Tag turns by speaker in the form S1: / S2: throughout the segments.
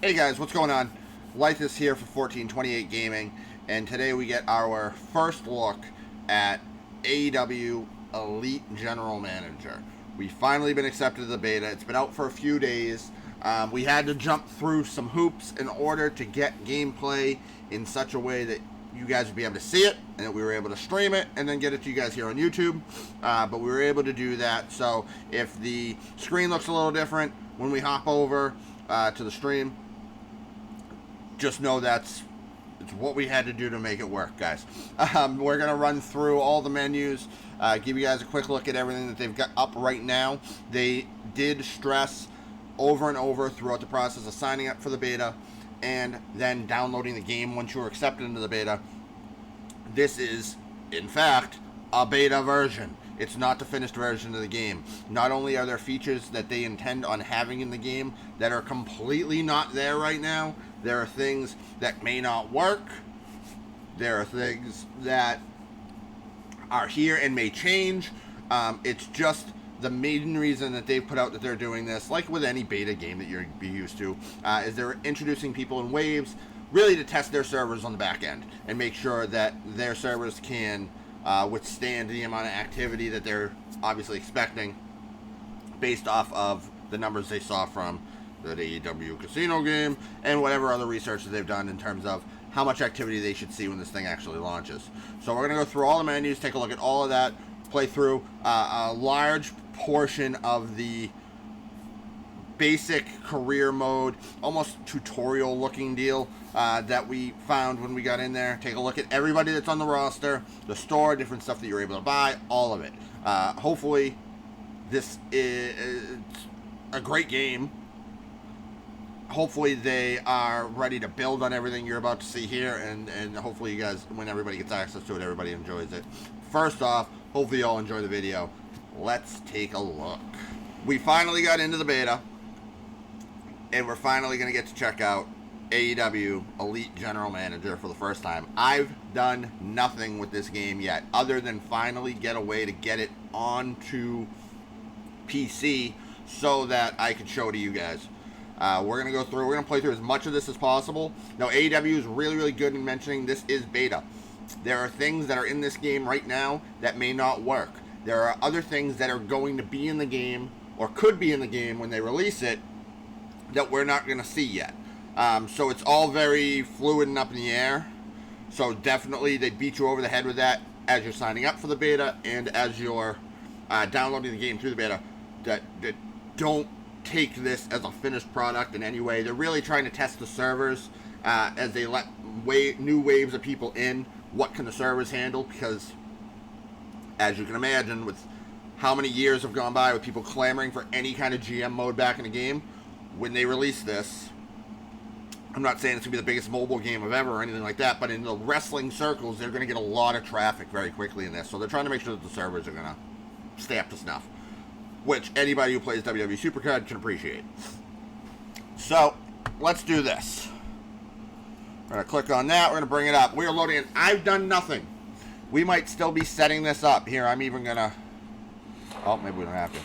S1: Hey guys, what's going on? Life is here for 1428 Gaming, and today we get our first look at AEW Elite General Manager. We've finally been accepted to the beta. It's been out for a few days. We had to jump through some hoops in order to get gameplay in such a way that you guys would be able to see it, and that we were able to stream it and then get it to you guys here on YouTube. But we were able to do that, so if the screen looks a little different when we hop over to the stream, just know it's what we had to do to make it work, guys. We're going to run through all the menus, give you guys a quick look at everything that they've got up right now. They did stress over and over throughout the process of signing up for the beta and then downloading the game once you were accepted into the beta. This is, in fact, a beta version. It's not the finished version of the game. Not only are there features that they intend on having in the game that are completely not there right now, there are things that may not work. There are things that are here and may change. It's just the main reason that they've put out that they're doing this, like with any beta game that you're used to, is they're introducing people in waves, really to test their servers on the back end and make sure that their servers can withstand the amount of activity that they're obviously expecting based off of the numbers they saw from the AEW casino game and whatever other research that they've done in terms of how much activity they should see when this thing actually launches. So we're going to go through all the menus, take a look at all of that, play through a large portion of the basic career mode, almost tutorial looking deal that we found when we got in there. Take a look at everybody that's on the roster, the store, different stuff that you're able to buy, all of it. Hopefully this is a great game. Hopefully they are ready to build on everything you're about to see here, and hopefully you guys, when everybody gets access to it, everybody enjoys it. First off, hopefully you all enjoy the video. Let's take a look. We finally got into the beta, and we're finally going to get to check out AEW Elite General Manager for the first time. I've done nothing with this game yet, other than finally get a way to get it onto PC so that I can show it to you guys. We're going to go through, we're going to play through as much of this as possible. Now, AEW is really, really good in mentioning this is beta. There are things that are in this game right now that may not work. There are other things that are going to be in the game, or could be in the game when they release it, that we're not going to see yet. So it's all very fluid and up in the air. So definitely they beat you over the head with that as you're signing up for the beta and as you're downloading the game through the beta. That don't take this as a finished product in any way. They're really trying to test the servers as they let new waves of people in. What can the servers handle? Because as you can imagine, with how many years have gone by with people clamoring for any kind of GM mode back in the game, when they release this, I'm not saying it's going to be the biggest mobile game of ever or anything like that, but in the wrestling circles, they're going to get a lot of traffic very quickly in this. So they're trying to make sure that the servers are going to stay up to snuff, which anybody who plays WWE Supercard can appreciate. So let's do this. We're going to click on that. We're going to bring it up. We're loading in. I've done nothing. We might still be setting this up. Here, I'm even going to... Oh, maybe we don't have to.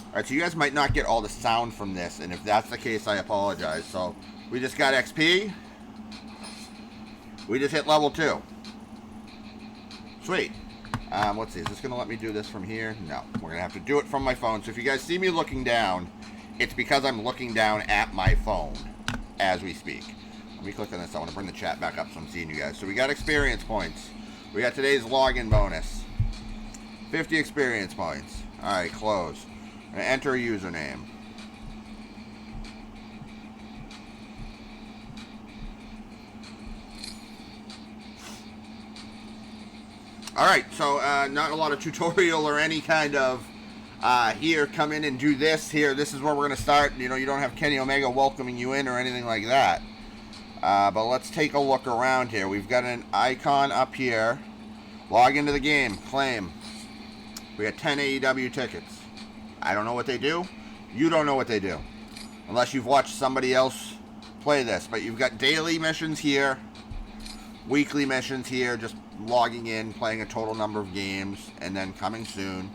S1: Alright, so you guys might not get all the sound from this, and if that's the case, I apologize. So, we just got XP. We just hit level 2. Sweet. Let's see, is this going to let me do this from here? No, we're going to have to do it from my phone. So if you guys see me looking down, it's because I'm looking down at my phone as we speak. Let me click on this. I want to bring the chat back up so I'm seeing you guys. So we got experience points. We got today's login bonus. 50 experience points. Alright, close. I'm going to enter a username. Alright, so not a lot of tutorial or any kind of here, come in and do this. Here, this is where we're going to start. You know, you don't have Kenny Omega welcoming you in or anything like that. But let's take a look around here. We've got an icon up here. Log into the game. Claim. We got 10 AEW tickets. I don't know what they do. You don't know what they do. Unless you've watched somebody else play this. But you've got daily missions here. Weekly missions here. Just logging in, playing a total number of games. And then coming soon.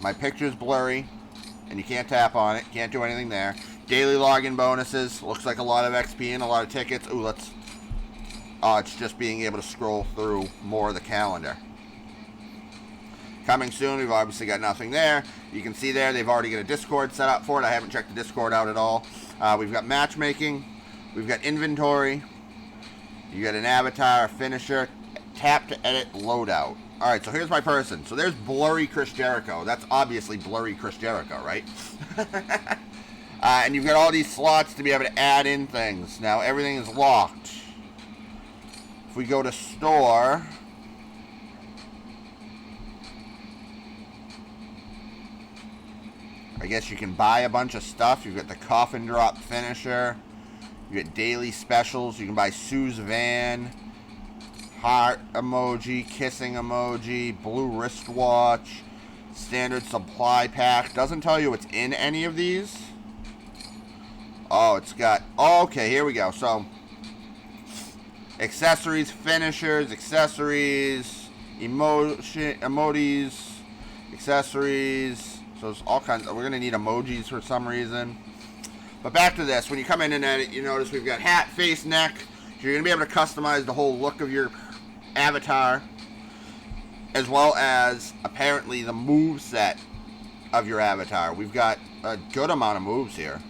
S1: My picture's blurry. And you can't tap on it. Can't do anything there. Daily login bonuses. Looks like a lot of XP and a lot of tickets. Ooh, let's... Oh, it's just being able to scroll through more of the calendar. Coming soon, we've obviously got nothing there. You can see there, they've already got a Discord set up for it. I haven't checked the Discord out at all. We've got matchmaking. We've got inventory. You got an avatar, a finisher, tap to edit, loadout. Alright, so here's my person. So there's Blurry Chris Jericho. That's obviously Blurry Chris Jericho, right? And you've got all these slots to be able to add in things. Now, everything is locked. If we go to store... I guess you can buy a bunch of stuff. You've got the coffin drop finisher. You get daily specials. You can buy Sue's van, heart emoji, kissing emoji, blue wristwatch, standard supply pack. Doesn't tell you what's in any of these. Oh, it's got... Oh, okay, here we go. So, accessories, finishers, accessories, emojis, accessories. So it's all kinds of... We're going to need emojis for some reason. But back to this. When you come in and edit, you notice we've got hat, face, neck. So you're going to be able to customize the whole look of your avatar. As well as, apparently, the move set of your avatar. We've got a good amount of moves here.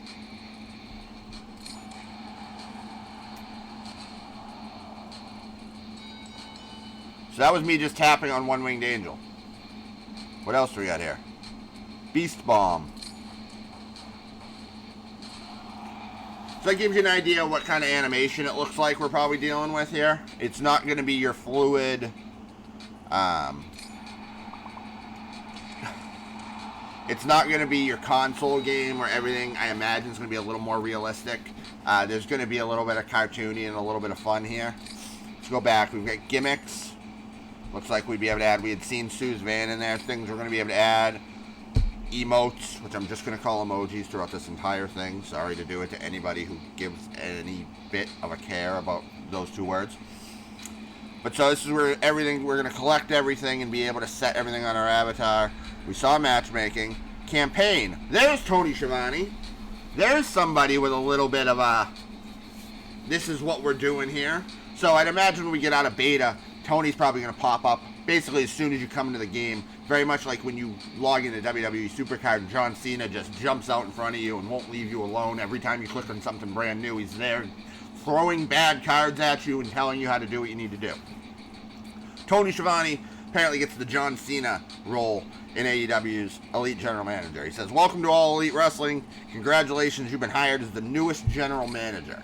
S1: So that was me just tapping on One Winged Angel. What else do we got here? Beast Bomb. So that gives you an idea of what kind of animation it looks like we're probably dealing with here. It's not going to be your fluid... it's not going to be your console game where everything, I imagine, is going to be a little more realistic. There's going to be a little bit of cartoony and a little bit of fun here. Let's go back. We've got gimmicks. Looks like we'd be able to add... We had seen Sue's van in there. Things we're going to be able to add. Emotes, which I'm just going to call emojis throughout this entire thing. Sorry to do it to anybody who gives any bit of a care about those two words. But so this is where everything... We're going to collect everything and be able to set everything on our avatar. We saw matchmaking. Campaign. There's Tony Schiavone. There's somebody with a little bit of a... This is what we're doing here. So I'd imagine when we get out of beta... Tony's probably going to pop up basically as soon as you come into the game. Very much like when you log into WWE Supercard and John Cena just jumps out in front of you and won't leave you alone. Every time you click on something brand new, he's there throwing bad cards at you and telling you how to do what you need to do. Tony Schiavone apparently gets the John Cena role in AEW's Elite General Manager. He says, "Welcome to All Elite Wrestling. Congratulations, you've been hired as the newest General Manager.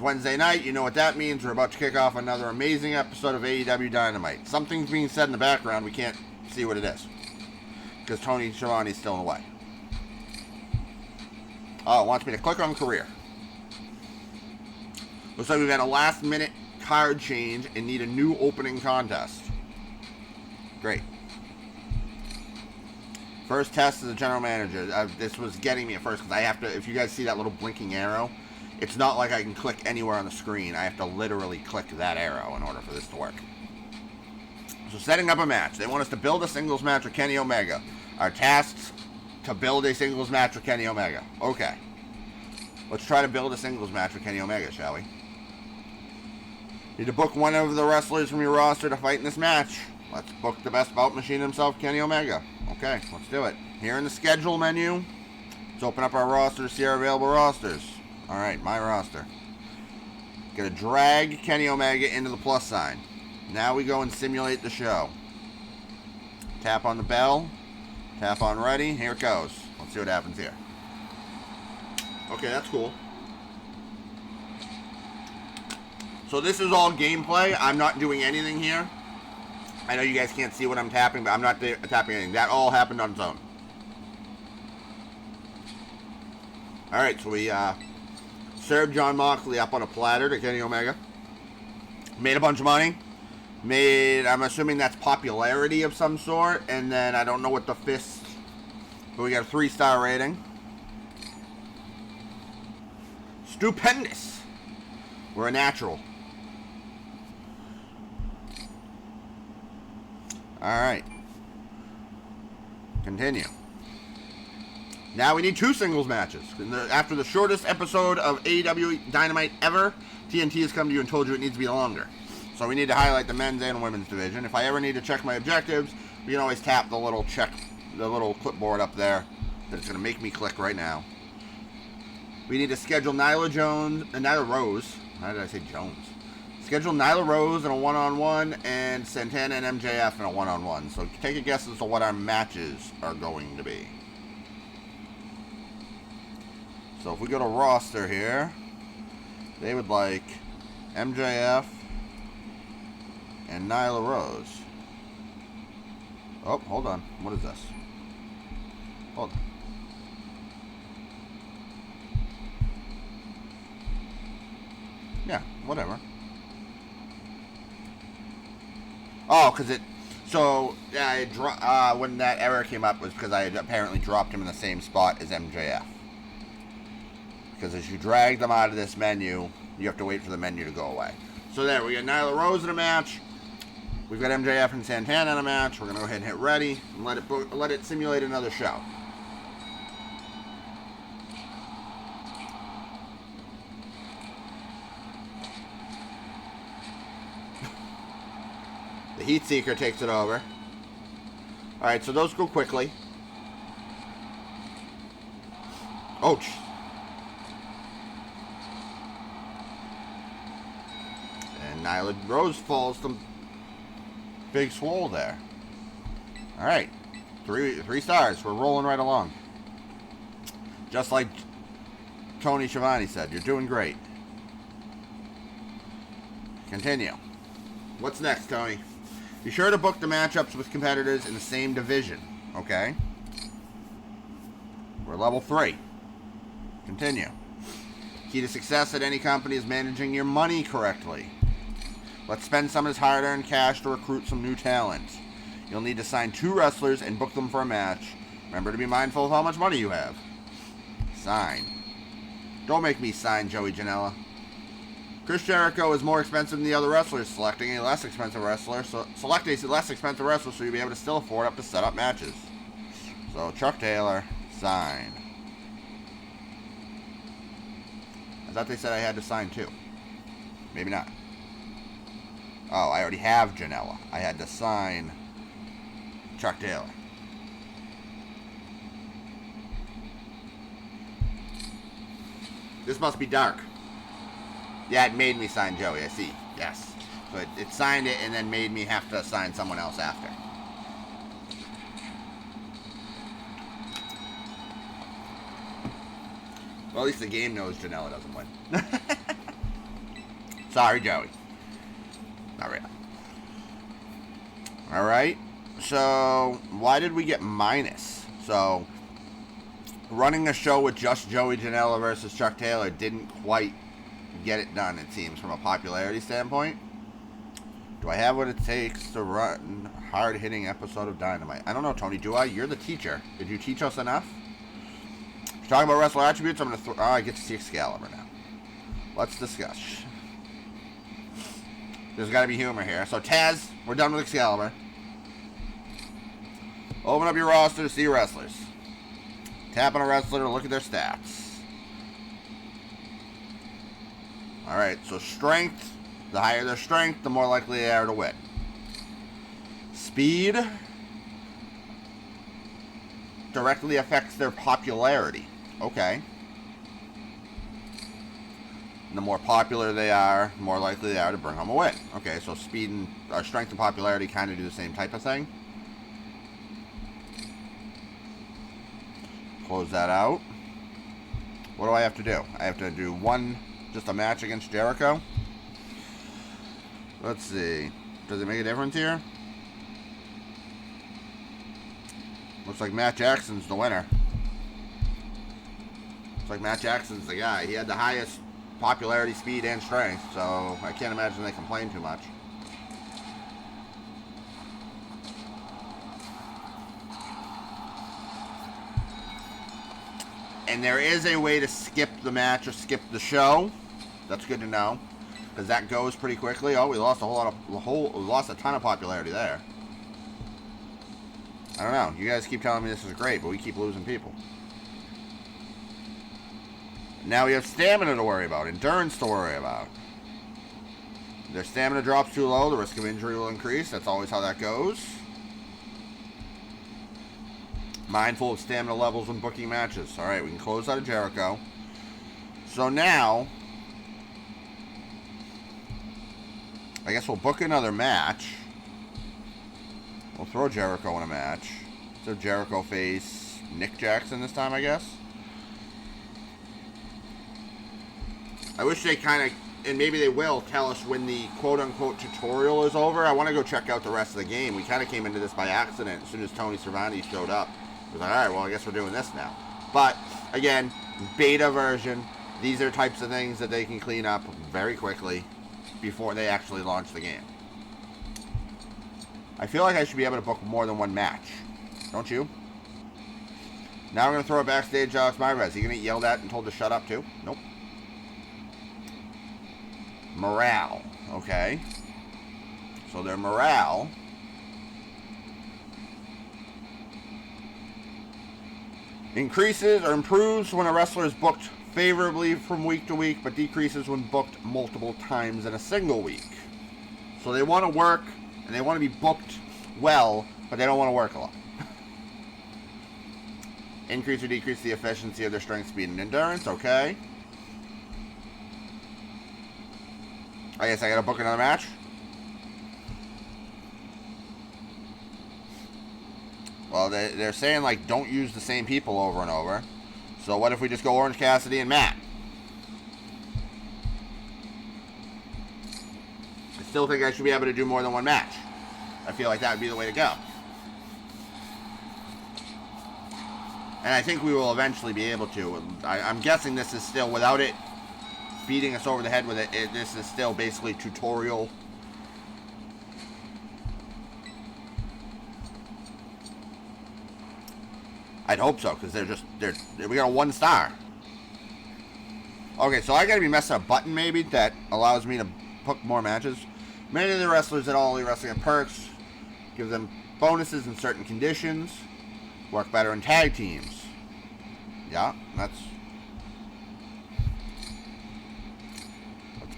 S1: Wednesday night, you know what that means. We're about to kick off another amazing episode of AEW Dynamite. Something's being said in the background. We can't see what it is. Because Tony Schiavone's still in the way. Oh, it wants me to click on career. Looks like we've had a last minute card change and need a new opening contest. Great. First test as a general manager. This was getting me at first because I have to, if you guys see that little blinking arrow, it's not like I can click anywhere on the screen. I have to literally click that arrow in order for this to work. So setting up a match. They want us to build a singles match with Kenny Omega. Our tasks to build a singles match with Kenny Omega. Okay. Let's try to build a singles match with Kenny Omega, shall we? Need to book one of the wrestlers from your roster to fight in this match. Let's book the best bout machine himself, Kenny Omega. Okay, let's do it. Here in the schedule menu, let's open up our roster to see our available rosters. Alright, my roster. Gonna drag Kenny Omega into the plus sign. Now we go and simulate the show. Tap on the bell. Tap on ready. Here it goes. Let's see what happens here. Okay, that's cool. So this is all gameplay. I'm not doing anything here. I know you guys can't see what I'm tapping, but I'm not tapping anything. That all happened on its own. Alright, so we served John Moxley up on a platter to Kenny Omega. Made a bunch of money. I'm assuming that's popularity of some sort. And then I don't know what the fist, but we got a 3-star rating. Stupendous. We're a natural. Alright. Continue. Now we need 2 singles matches. After the shortest episode of AEW Dynamite ever, TNT has come to you and told you it needs to be longer. So we need to highlight the men's and women's division. If I ever need to check my objectives, we can always tap the little clipboard up there that it's going to make me click right now. We need to schedule Nyla Rose. How did I say Jones? Schedule Nyla Rose in a one-on-one and Santana and MJF in a one-on-one. So take a guess as to what our matches are going to be. So if we go to roster here, they would like MJF and Nyla Rose. Oh, hold on. What is this? Hold on. Yeah, whatever. Oh, because it... So, when that error came up was because I had apparently dropped him in the same spot as MJF. Because as you drag them out of this menu, you have to wait for the menu to go away. So there, we got Nyla Rose in a match. We've got MJF and Santana in a match. We're going to go ahead and hit ready and let it simulate another show. The Heat Seeker takes it over. Alright, so those go quickly. Ouch. And Nyla Rose falls to Big Swole there. Alright. Three stars. We're rolling right along. Just like Tony Schiavone said, you're doing great. Continue. What's next, Tony? Be sure to book the matchups with competitors in the same division, okay? We're level 3. Continue. Key to success at any company is managing your money correctly. Let's spend some of this hard-earned cash to recruit some new talent. You'll need to sign 2 wrestlers and book them for a match. Remember to be mindful of how much money you have. Sign. Don't make me sign Joey Janela. Chris Jericho is more expensive than the other wrestlers. Select a less expensive wrestler so you'll be able to still afford up to set up matches. So Chuck Taylor, sign. I thought they said I had to sign 2. Maybe not. Oh, I already have Janela. I had to sign Chuck Taylor. This must be dark. Yeah, it made me sign Joey, I see. Yes. So it signed it and then made me have to sign someone else after. Well, at least the game knows Janela doesn't win. Sorry, Joey. Not really. Alright. So, why did we get minus? So, running a show with just Joey Janela versus Chuck Taylor didn't quite get it done, it seems, from a popularity standpoint. Do I have what it takes to run a hard-hitting episode of Dynamite? I don't know, Tony. Do I? You're the teacher. Did you teach us enough? If you're talking about wrestler attributes, I'm going to I get to see Excalibur now. Let's discuss. There's got to be humor here. So, Taz, we're done with Excalibur. Open up your roster to see wrestlers. Tap on a wrestler to look at their stats. Alright, so strength. The higher their strength, the more likely they are to win. Speed directly affects their popularity. Okay. And the more popular they are, the more likely they are to bring home a win. Okay, so speed and strength and popularity kind of do the same type of thing. Close that out. What do I have to do? I have to do just a match against Jericho. Let's see. Does it make a difference here? Looks like Matt Jackson's the winner. Looks like Matt Jackson's the guy. He had the highest popularity, speed, and strength, so I can't imagine they complain too much. And there is a way to skip the match or skip the show. That's good to know, because that goes pretty quickly. Oh, we lost we lost a ton of popularity there. I don't know. You guys keep telling me this is great, but we keep losing people. Now we have stamina to worry about, endurance to worry about. Their stamina drops too low, the risk of injury will increase. That's always how that goes. Mindful of stamina levels when booking matches. Alright, we can close out of Jericho. So now, I guess we'll book another match. We'll throw Jericho in a match. So Jericho face Nick Jackson this time, I guess. I wish they kind of, and maybe they will, tell us when the quote-unquote tutorial is over. I want to go check out the rest of the game. We kind of came into this by accident as soon as Tony Cervantes showed up. I was like, alright, well, I guess we're doing this now. But, again, beta version. These are types of things that they can clean up very quickly before they actually launch the game. I feel like I should be able to book more than one match. Don't you? Now we're going to throw it backstage, Alex Myra. Is he going to get yelled at and told to shut up, too? Nope. Morale. Okay. So their morale increases or improves when a wrestler is booked favorably from week to week, but decreases when booked multiple times in a single week. So they want to work, and they want to be booked well, but they don't want to work a lot. Increase or decrease the efficiency of their strength, speed, and endurance. Okay. I guess I gotta book another match. Well, they're saying, like, don't use the same people over and over. So what if we just go Orange Cassidy and Matt? I still think I should be able to do more than one match. I feel like that would be the way to go. And I think we will eventually be able to. I'm guessing this is still, without it beating us over the head with it, this is still basically tutorial. I'd hope so, because we got a 1 star. Okay, so I gotta be messing a button maybe that allows me to book more matches. Many of the wrestlers at All Elite Wrestling have perks, give them bonuses in certain conditions, work better in tag teams. Yeah, let's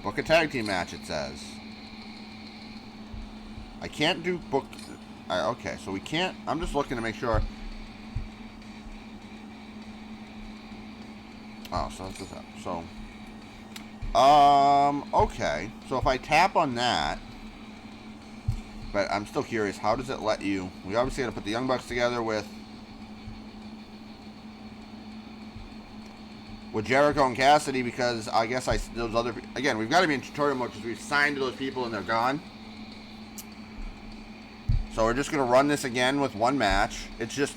S1: book a tag team match, it says. I can't do book. Okay, so we can't. I'm just looking to make sure. Oh, so that's what's up. So, okay. So if I tap on that, but I'm still curious, how does it let you? We obviously got to put the Young Bucks together with Jericho and Cassidy, because I guess those other, again, we've got to be in tutorial mode because we've signed to those people and they're gone. So we're just going to run this again with one match. It's just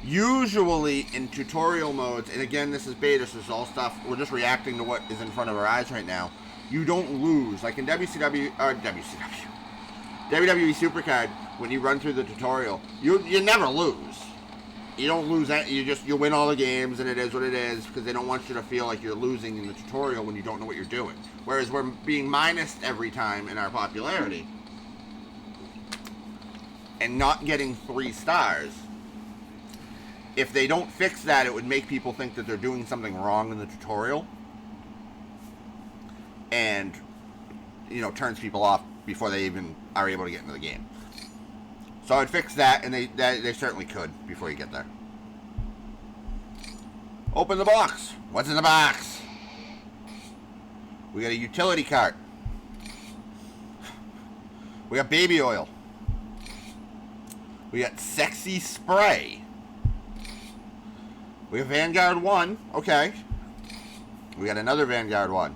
S1: usually in tutorial modes, and again, this is beta, so this is all stuff, we're just reacting to what is in front of our eyes right now. You don't lose. Like in WWE Supercard, when you run through the tutorial, you never lose. You don't lose that. You win all the games, and it is what it is, because they don't want you to feel like you're losing in the tutorial when you don't know what you're doing. Whereas we're being minused every time in our popularity and not getting 3 stars. If they don't fix that, it would make people think that they're doing something wrong in the tutorial, and turns people off before they even are able to get into the game. So I'd fix that, and they certainly could before you get there. Open the box. What's in the box? We got a utility cart. We got baby oil. We got sexy spray. We have Vanguard 1. Okay. We got another Vanguard 1.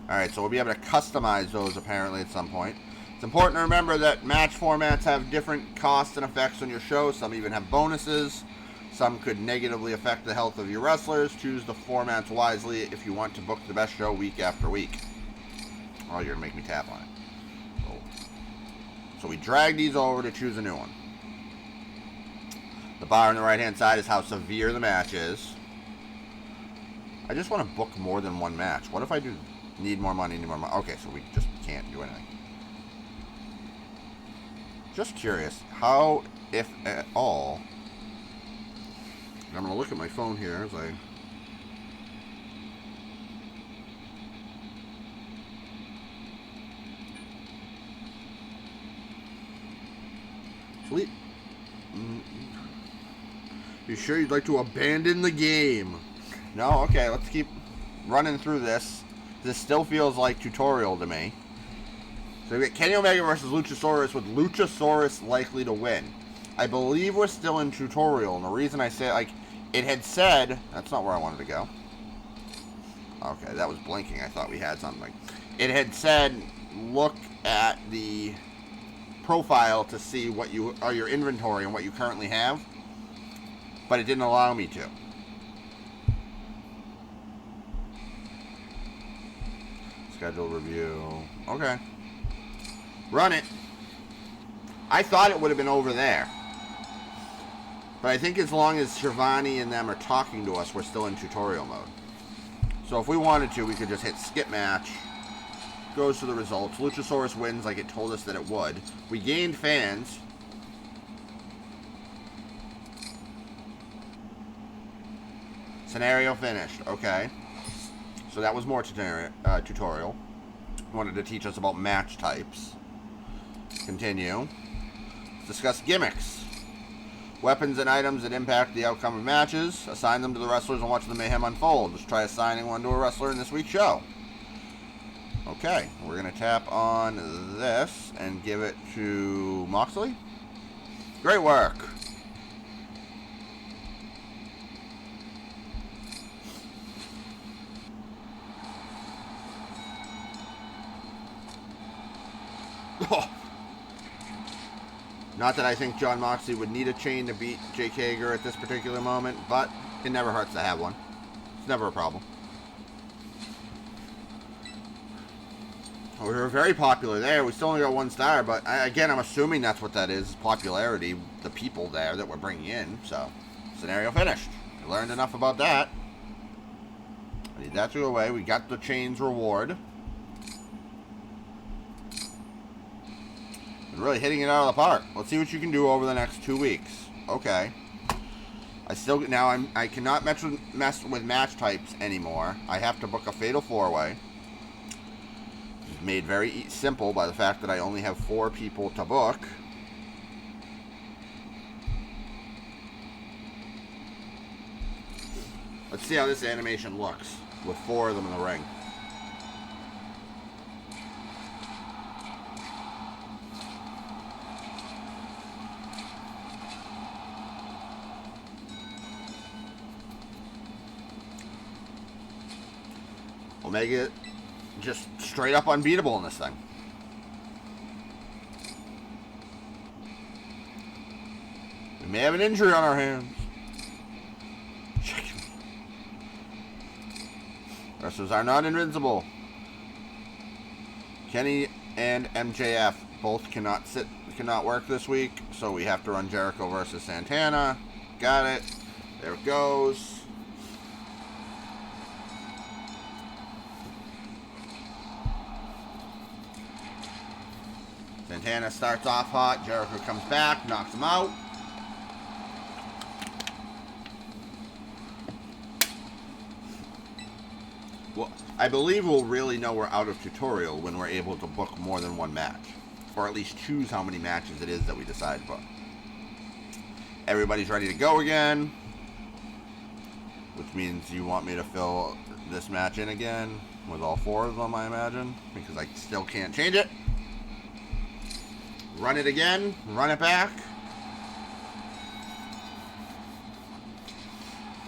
S1: Alright, so we'll be able to customize those apparently at some point. It's important to remember that match formats have different costs and effects on your show. Some even have bonuses. Some could negatively affect the health of your wrestlers. Choose the formats wisely if you want to book the best show week after week. Oh, you're going to make me tap on it. So we drag these over to choose a new one. The bar on the right-hand side is how severe the match is. I just want to book more than one match. What if I do need more money, Okay, so we just can't do anything. Just curious, how, if at all, I'm going to look at my phone here as I... Sweet. You sure you'd like to abandon the game? No? Okay, let's keep running through this. This still feels like tutorial to me. So we get Kenny Omega versus Luchasaurus, with Luchasaurus likely to win. I believe we're still in tutorial, and the reason I say, like, it had said... That's not where I wanted to go. Okay, that was blinking. I thought we had something. It had said, look at the profile to see what you are, your inventory and what you currently have, but it didn't allow me to. Schedule review. Okay. Run it. I thought it would have been over there. But I think as long as Shivani and them are talking to us, we're still in tutorial mode. So if we wanted to, we could just hit skip match. Goes to the results. Luchasaurus wins like it told us that it would. We gained fans. Scenario finished. Okay. So that was more tutorial. Wanted to teach us about match types. Continue. Let's discuss gimmicks. Weapons and items that impact the outcome of matches. Assign them to the wrestlers and watch the mayhem unfold. Just try assigning one to a wrestler in this week's show. Okay, we're going to tap on this and give it to Moxley. Great work. Oh. Not that I think John Moxley would need a chain to beat Jake Hager at this particular moment, but it never hurts to have one. It's never a problem. We were very popular there. We still only got 1 star, but again, I'm assuming that's what that is, popularity, the people there that we're bringing in. So, scenario finished. We learned enough about that. I need that to go away. We got the chains reward. And really hitting it out of the park. Let's see what you can do over the next 2 weeks. Okay. I cannot mess with match types anymore. I have to book a fatal 4-way. Made very simple by the fact that I only have 4 people to book. Let's see how this animation looks with 4 of them in the ring. Omega just straight up unbeatable in this thing. We may have an injury on our hands. Wrestlers are not invincible. Kenny and MJF both cannot work this week, so we have to run Jericho versus Santana. Got it. There it goes. Santana starts off hot. Jericho comes back, knocks him out. Well, I believe we'll really know we're out of tutorial when we're able to book more than 1 match. Or at least choose how many matches it is that we decide to book. Everybody's ready to go again. Which means you want me to fill this match in again with all 4 of them, I imagine. Because I still can't change it. Run it again. Run it back.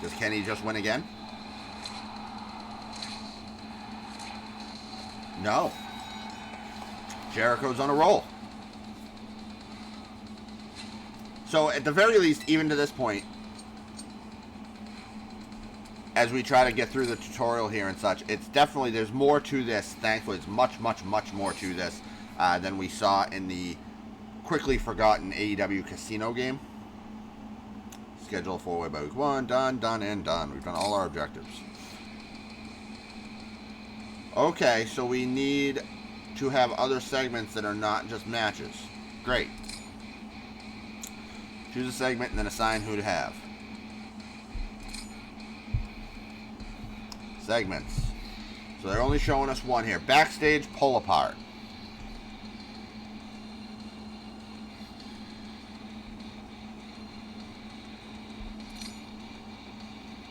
S1: Does Kenny just win again? No. Jericho's on a roll. So, at the very least, even to this point, as we try to get through the tutorial here and such, it's definitely, there's more to this. Thankfully, there's much, much, much more to this than we saw in the quickly forgotten AEW casino game. Schedule 4-way by week 1. Done, done, and done. We've done all our objectives. Okay, so we need to have other segments that are not just matches. Great. Choose a segment and then assign who to have. segments. So they're only showing us one here. Backstage pull apart.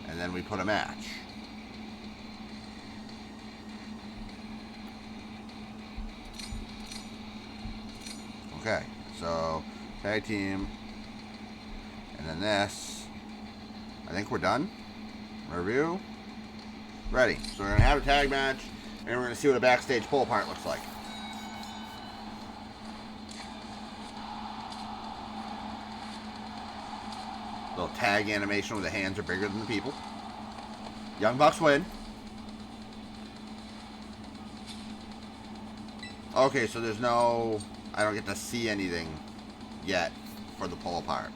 S1: And then we put a match. Okay, so tag team. And then this. I think we're done. Review. Ready. So we're going to have a tag match, and we're going to see what a backstage pull apart looks like. Little tag animation where the hands are bigger than the people. Young Bucks win. Okay, so there's no... I don't get to see anything yet for the pull apart.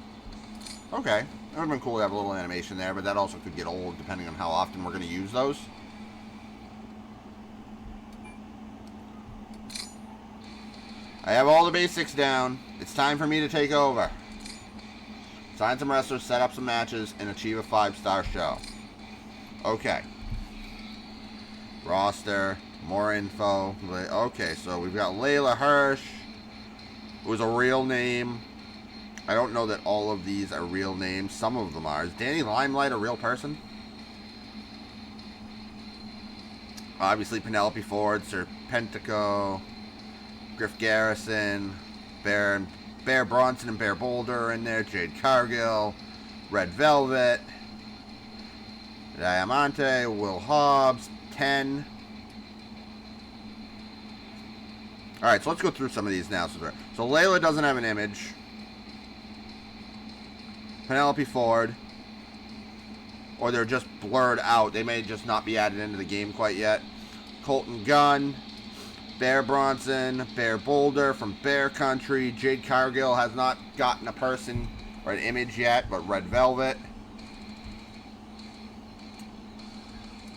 S1: Okay. It would have been cool to have a little animation there, but that also could get old depending on how often we're going to use those. I have all the basics down. It's time for me to take over. Sign some wrestlers, set up some matches, and achieve a 5-star show. Okay. Roster, more info. Okay, so we've got Layla Hirsch, who is a real name. I don't know that all of these are real names. Some of them are. Is Danny Limelight a real person? Obviously, Penelope Ford, Serpentico, Griff Garrison, Bear Bronson and Bear Boulder are in there. Jade Cargill, Red Velvet, Diamante, Will Hobbs, 10. Alright, so let's go through some of these now. So Layla doesn't have an image. Penelope Ford. Or they're just blurred out. They may just not be added into the game quite yet. Colton Gunn. Bear Bronson. Bear Boulder from Bear Country. Jade Cargill has not gotten a person or an image yet, but Red Velvet.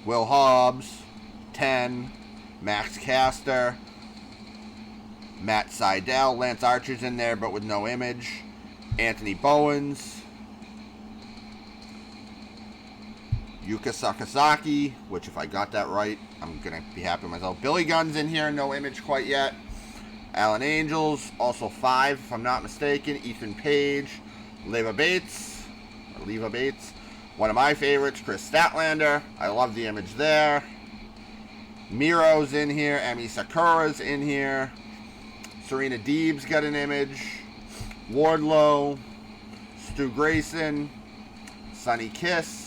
S1: Will Hobbs. 10. Max Caster. Matt Sydal. Lance Archer's in there, but with no image. Anthony Bowens. Yuka Sakazaki, which if I got that right, I'm going to be happy with myself. Billy Gunn's in here, no image quite yet. Alan Angels, also 5, if I'm not mistaken. Ethan Page. Leva Bates. One of my favorites, Chris Statlander. I love the image there. Miro's in here. Emi Sakura's in here. Serena Deeb's got an image. Wardlow. Stu Grayson. Sonny Kiss.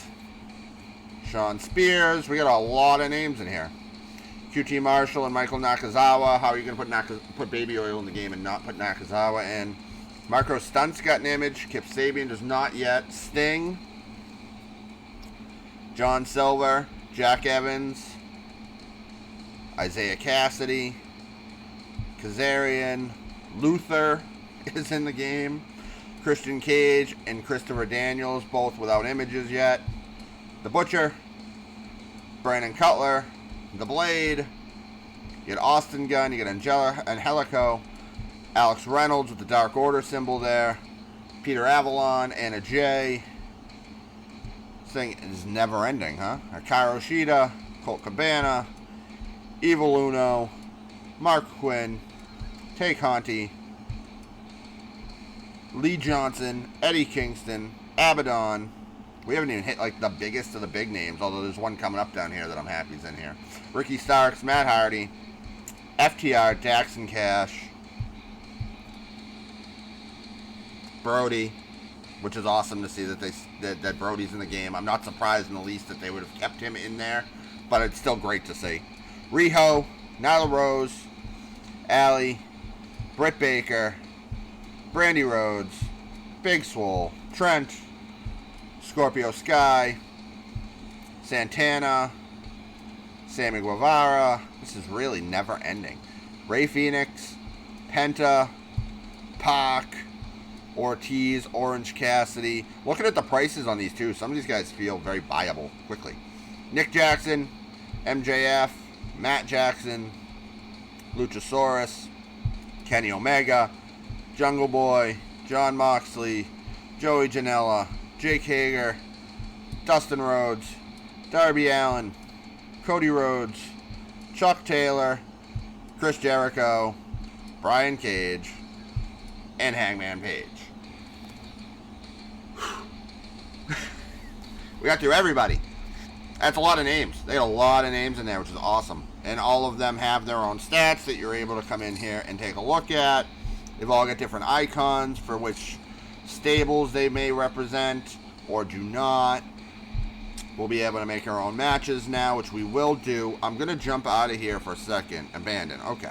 S1: Sean Spears. We got a lot of names in here. QT Marshall and Michael Nakazawa. How are you going to put baby oil in the game and not put Nakazawa in? Marco Stunt's got an image. Kip Sabian does not yet. Sting. John Silver. Jack Evans. Isaiah Cassidy. Kazarian. Luther is in the game. Christian Cage and Christopher Daniels, both without images yet. The Butcher, Brandon Cutler, The Blade, you get Austin Gunn, you get Angelico, Alex Reynolds with the Dark Order symbol there, Peter Avalon, Anna Jay. This thing is never ending, huh? Hikaru Shida, Colt Cabana, Evil Uno, Mark Quinn, Tay Conti, Lee Johnson, Eddie Kingston, Abaddon. We haven't even hit like the biggest of the big names, although there's one coming up down here that I'm happy is in here. Ricky Starks, Matt Hardy, FTR, Daxon Cash, Brodie, which is awesome to see that Brodie's in the game. I'm not surprised in the least that they would have kept him in there, but it's still great to see. Riho, Nyla Rose, Allie, Britt Baker, Brandy Rhodes, Big Swole, Trent, Scorpio Sky, Santana, Sammy Guevara. This is really never ending. Ray Phoenix, Penta, Pac, Ortiz, Orange Cassidy. Looking at the prices on these two, some of these guys feel very viable quickly. Nick Jackson, MJF, Matt Jackson, Luchasaurus, Kenny Omega, Jungle Boy, John Moxley, Joey Janela, Jake Hager, Dustin Rhodes, Darby Allin, Cody Rhodes, Chuck Taylor, Chris Jericho, Brian Cage, and Hangman Page. We got through everybody. That's a lot of names. They got a lot of names in there, which is awesome. And all of them have their own stats that you're able to come in here and take a look at. They've all got different icons for which stables they may represent or do not. We'll be able to make our own matches now, which we will do. I'm going to jump out of here for a second. Abandon. Okay.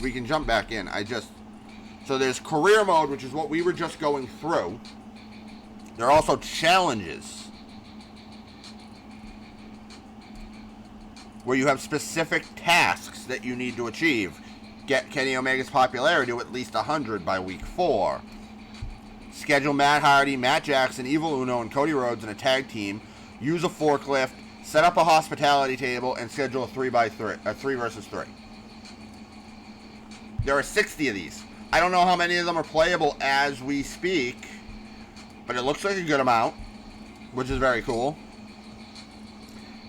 S1: We can jump back in. So there's career mode, which is what we were just going through. There are also challenges, where you have specific tasks that you need to achieve. Get Kenny Omega's popularity to at least 100 by week 4. Schedule Matt Hardy, Matt Jackson, Evil Uno, and Cody Rhodes in a tag team. Use a forklift. Set up a hospitality table and schedule a 3 versus 3. There are 60 of these. I don't know how many of them are playable as we speak, but it looks like a good amount, which is very cool.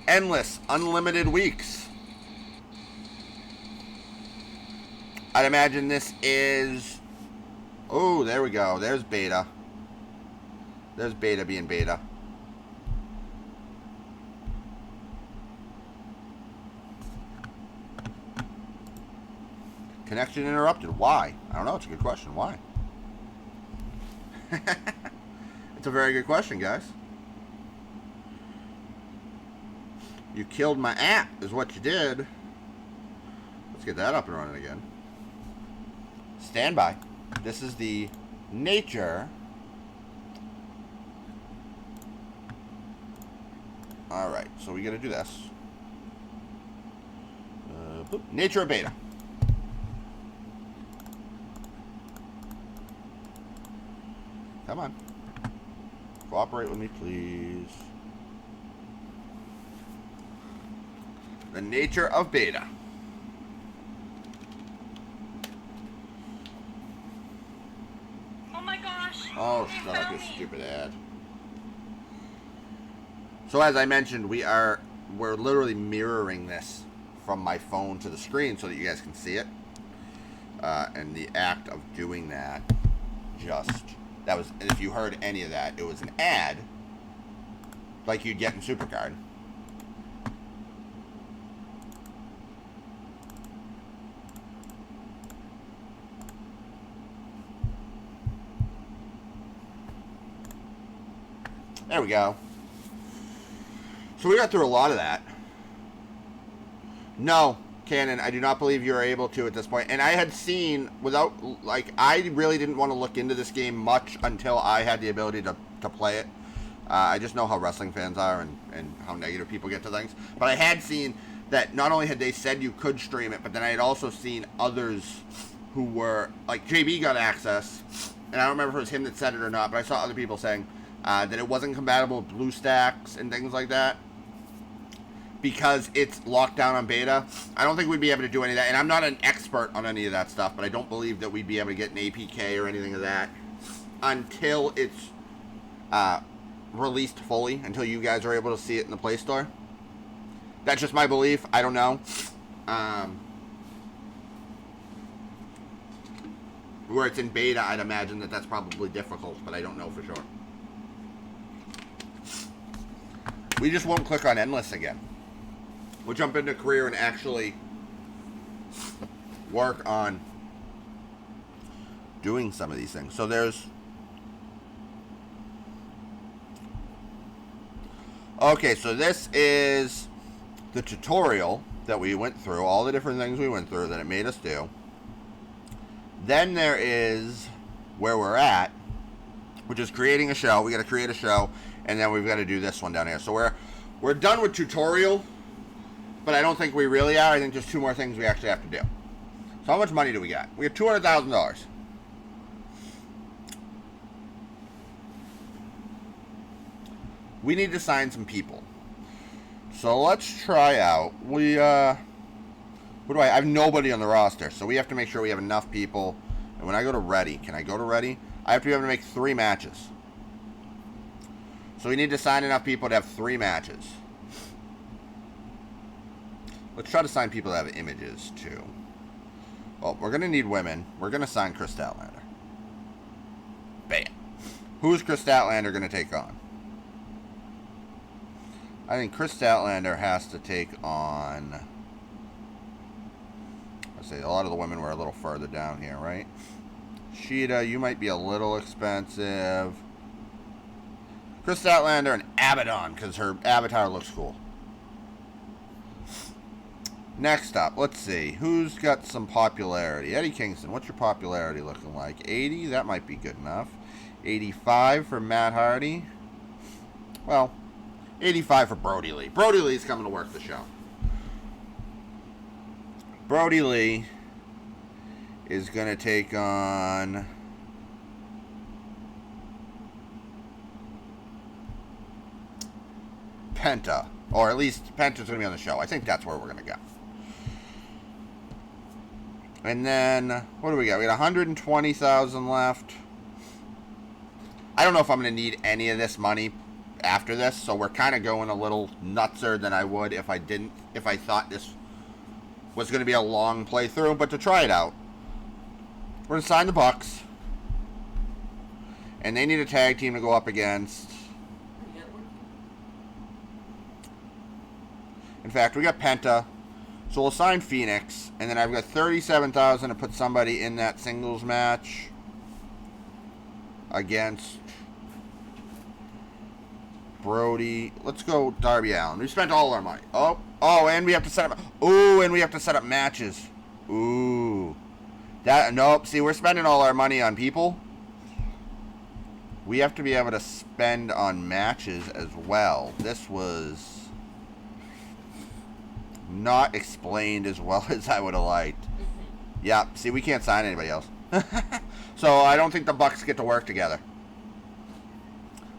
S1: Endless, unlimited weeks. I'd imagine this is... Oh, there we go. There's beta. There's beta being beta. Connection interrupted. Why? I don't know. It's a good question. Why? It's a very good question, guys. You killed my app, is what you did. Let's get that up and running again. Stand by. This is the nature. Alright, so we gotta do this. Nature of beta. Come on. Cooperate with me, please. The nature of beta.
S2: Oh my gosh.
S1: Oh, shut up, you stupid ad. So as I mentioned, we're literally mirroring this from my phone to the screen so that you guys can see it. And the act of doing that if you heard any of that, it was an ad like you'd get in SuperCard. There we go. So we got through a lot of that. No, Canon, I do not believe you're able to at this point. And I had seen, I really didn't want to look into this game much until I had the ability to play it. I just know how wrestling fans are and how negative people get to things. But I had seen that not only had they said you could stream it, but then I had also seen others who were, like JB got access. And I don't remember if it was him that said it or not, but I saw other people saying that it wasn't compatible with BlueStacks and things like that because it's locked down on beta. I don't think we'd be able to do any of that, and I'm not an expert on any of that stuff, but I don't believe that we'd be able to get an APK or anything of that until it's released fully, until you guys are able to see it in the Play Store. That's just my belief. I don't know. Where it's in beta, I'd imagine that that's probably difficult, but I don't know for sure. We just won't click on Endless again. We'll jump into career and actually work on doing some of these things. So there's... Okay, so this is the tutorial that we went through, all the different things we went through that it made us do. Then there is where we're at, which is creating a show. We got to create a show, and then we've got to do this one down here. So we're done with tutorial, but I don't think we really are. I think there's 2 more things we actually have to do. So how much money do we got? We have $200,000. We need to sign some people. So let's try out. I have nobody on the roster, so we have to make sure we have enough people. And when I go to ready, can I go to ready? I have to be able to make 3 matches. So we need to sign enough people to have 3 matches. Let's try to sign people that have images, too. Well, we're going to need women. We're going to sign Chris Statlander. Bam. Who's Chris Statlander going to take on? I think Chris Statlander has to take on... Let's say a lot of the women were a little further down here, right? Sheeta, you might be a little expensive. Chris Statlander and Abaddon, because her avatar looks cool. Next up, let's see. Who's got some popularity? Eddie Kingston, what's your popularity looking like? 80? That might be good enough. 85 for Matt Hardy. Well, 85 for Brodie Lee. Brodie Lee's coming to work the show. Brodie Lee is going to take on... Penta. Or at least Penta's going to be on the show. I think that's where we're going to go. And then, what do we got? We got 120,000 left. I don't know if I'm going to need any of this money after this, so we're kind of going a little nutser than I would if I thought this was going to be a long playthrough. But to try it out, we're going to sign the Bucks. And they need a tag team to go up against. In fact, we got Penta. So we'll sign Phoenix. And then I've got 37,000 to put somebody in that singles match against Brodie. Let's go Darby Allin. We spent all our money. Oh, and we have to set up. Ooh, and we have to set up matches. Ooh. Nope. See, we're spending all our money on people. We have to be able to spend on matches as well. This was not explained as well as I would have liked. Yeah, see, we can't sign anybody else. So I don't think the Bucks get to work together.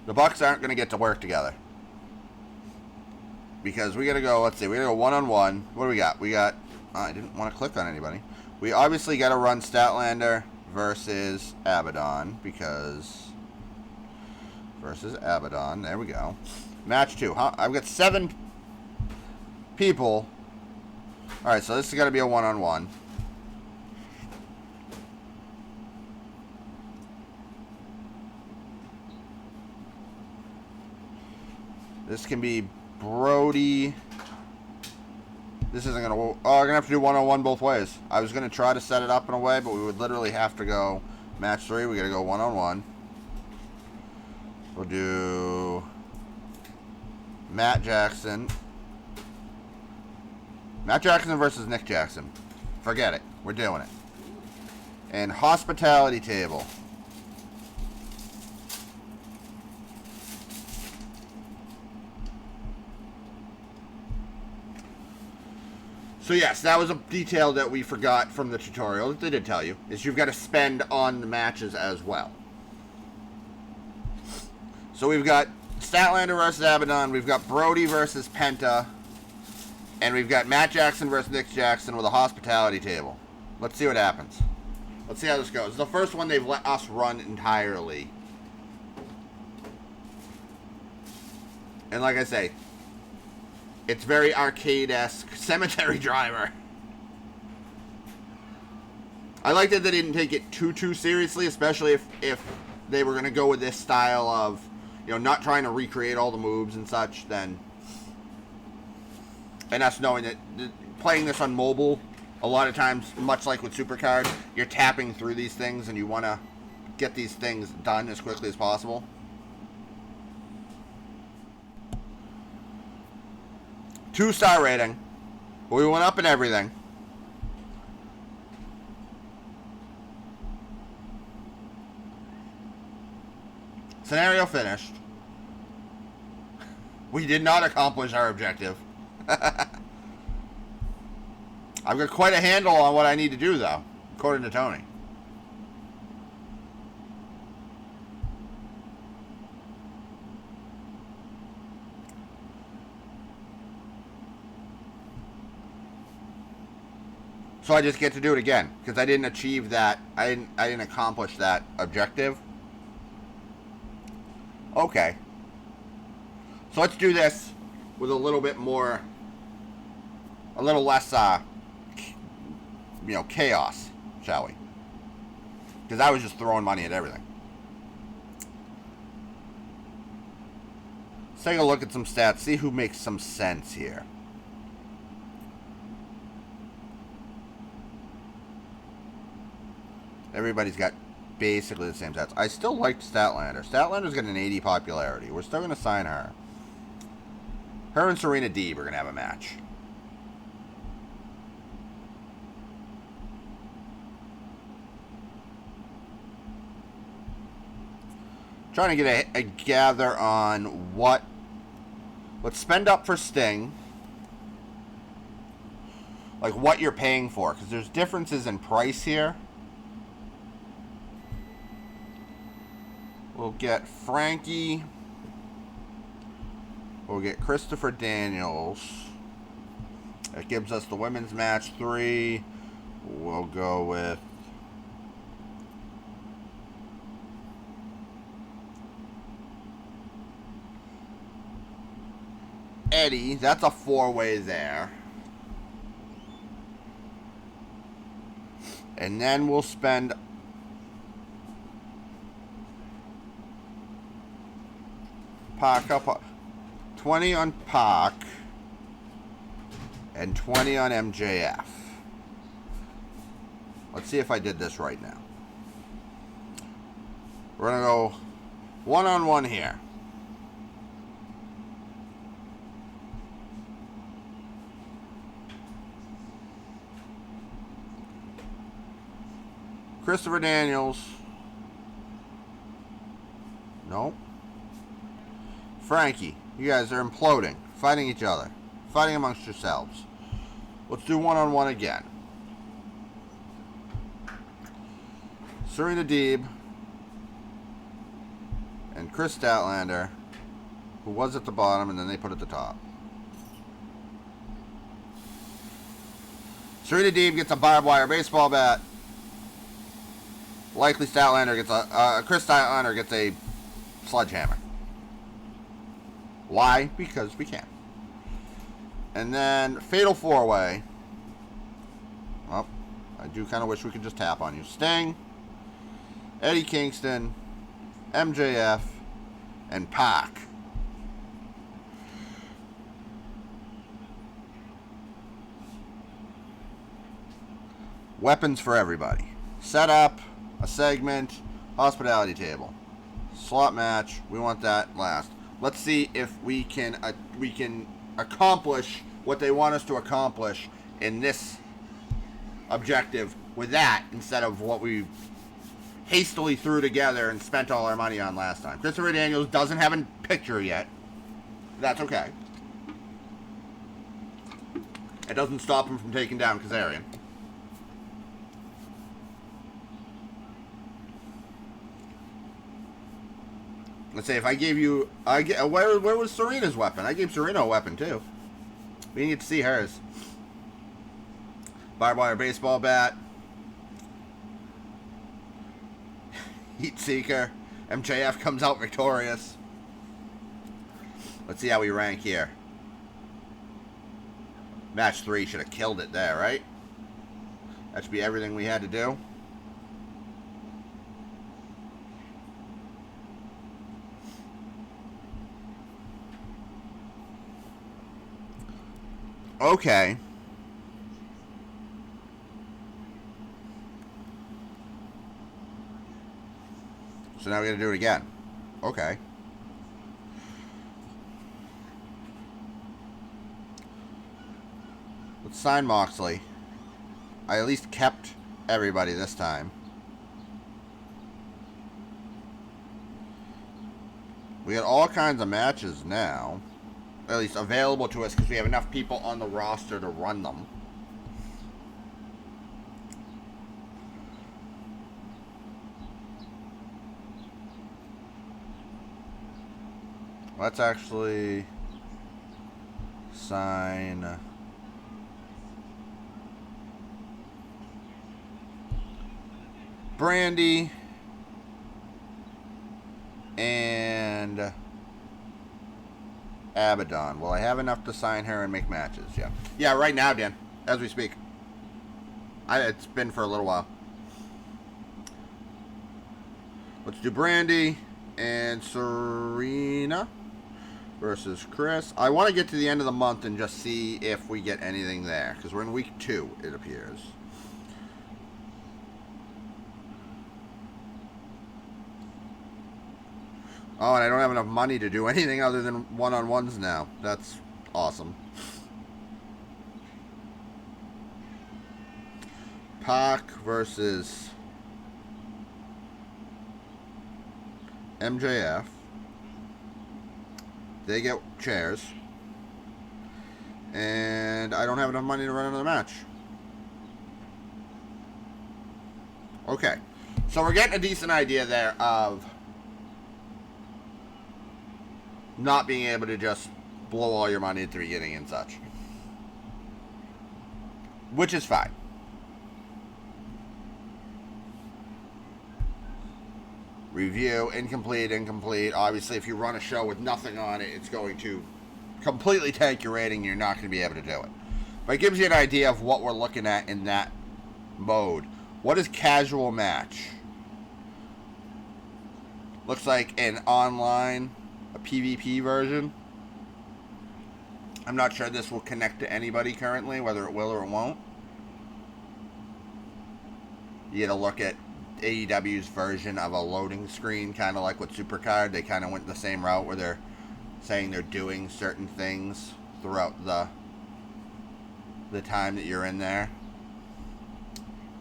S1: The Bucks aren't going to get to work together. Because we got to go, let's see, we got to go one-on-one. What do we got? We got, I didn't want to click on anybody. We obviously got to run Statlander versus Abaddon. Versus Abaddon. There we go. Match 2. I've got 7 people. Alright, so this is got to be a one-on-one. This can be Brodie. This isn't going to... Oh, I'm going to have to do one-on-one both ways. I was going to try to set it up in a way, but we would literally have to go match 3. We got to go one-on-one. We'll do Matt Jackson. Matt Jackson versus Nick Jackson. Forget it. We're doing it. And hospitality table. So yes, that was a detail that we forgot from the tutorial that they did tell you, is you've got to spend on the matches as well. So we've got Statlander versus Abaddon, we've got Brodie versus Penta, and we've got Matt Jackson versus Nick Jackson with a hospitality table. Let's see what happens. Let's see how this goes. The first one they've let us run entirely. And like I say, it's very arcade-esque. Cemetery Driver. I like that they didn't take it too seriously, especially if they were going to go with this style of, you know, not trying to recreate all the moves and such, then... And us knowing that playing this on mobile, a lot of times, much like with Supercard, you're tapping through these things and you want to get these things done as quickly as possible. Two-star rating. We went up in everything. Scenario finished. We did not accomplish our objective. I've got quite a handle on what I need to do, though, according to Tony. So I just get to do it again because I didn't achieve that. I didn't accomplish that objective. Okay. So let's do this with a little bit more. a little less, chaos, shall we? Because I was just throwing money at everything. Let's take a look at some stats, see who makes some sense here. Everybody's got basically the same stats. I still like Statlander. Statlander's got an 80 popularity. We're still going to sign her. Her and Serena Deeb are going to have a match. Trying to get a gather on what. Let's spend up for Sting. Like what you're paying for, because there's differences in price here. We'll get Frankie. We'll get Christopher Daniels. That gives us the women's match 3. We'll go with Eddie. That's a 4-way there. And then we'll spend Pac up 20 on Pac and 20 on MJF. Let's see if I did this right now. We're going to go one-on-one here. Christopher Daniels. Nope. Frankie. You guys are imploding. Fighting each other. Fighting amongst yourselves. Let's do one-on-one again. Serena Deeb and Chris Statlander, who was at the bottom and then they put at the top. Serena Deeb gets a barbed wire baseball bat. Likely Statlander gets Chris Statlander gets a sledgehammer. Why? Because we can. And then Fatal 4-Way. Well, I do kind of wish we could just tap on you. Sting, Eddie Kingston, MJF, and Pac. Weapons for everybody. Set up a segment, hospitality table, slot match. We want that last. Let's see if we can accomplish what they want us to accomplish in this objective with that instead of what we hastily threw together and spent all our money on last time. Christopher Daniels doesn't have a picture yet. That's okay. It doesn't stop him from taking down Kazarian. Let's say if I gave you, where was Serena's weapon? I gave Serena a weapon too. We didn't get to see hers. Barbed wire baseball bat. Heat Seeker. MJF comes out victorious. Let's see how we rank here. Match 3 should have killed it there, right? That should be everything we had to do. Okay. So now we gotta do it again. Okay. Let's sign Moxley. I at least kept everybody this time. We got all kinds of matches now. At least available to us because we have enough people on the roster to run them. Let's actually sign Brandy and Abaddon. Will I have enough to sign her and make matches? Yeah. Yeah, right now, Dan. As we speak. It's been for a little while. Let's do Brandy and Serena versus Chris. I want to get to the end of the month and just see if we get anything there. Because we're in week 2, it appears. Oh, and I don't have enough money to do anything other than one-on-ones now. That's awesome. Pac versus MJF. They get chairs. And I don't have enough money to run another match. Okay. So we're getting a decent idea there of not being able to just blow all your money at the beginning and such. Which is fine. Review, incomplete. Obviously, if you run a show with nothing on it, it's going to completely tank your rating. You're not going to be able to do it. But it gives you an idea of what we're looking at in that mode. What is casual match? Looks like an online, a PvP version. I'm not sure this will connect to anybody currently, whether it will or it won't. You get to look at AEW's version of a loading screen, kind of like with Supercard. They kind of went the same route where they're saying they're doing certain things throughout the time that you're in there.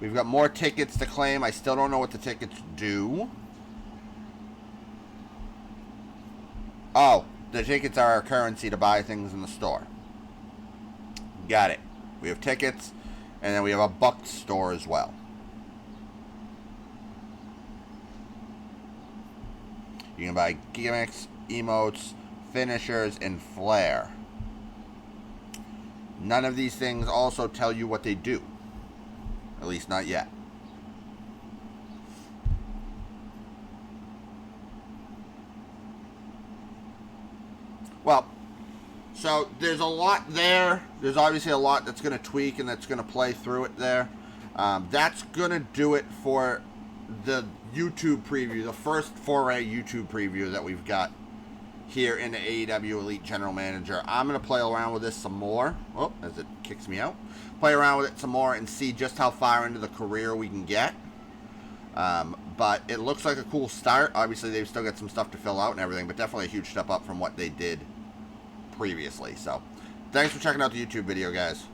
S1: We've got more tickets to claim. I still don't know what the tickets do. Oh, the tickets are our currency to buy things in the store. Got it. We have tickets, and then we have a Buck store as well. You can buy gimmicks, emotes, finishers, and flair. None of these things also tell you what they do. At least not yet. Well, so there's a lot there. There's obviously a lot that's going to tweak and that's going to play through it there. That's going to do it for the YouTube preview, the first foray YouTube preview that we've got here in the AEW Elite General Manager. I'm going to play around with this some more. Oh, as it kicks me out. Play around with it some more and see just how far into the career we can get. But it looks like a cool start. Obviously, they've still got some stuff to fill out and everything, but definitely a huge step up from what they did previously. So, thanks for checking out the YouTube video, guys.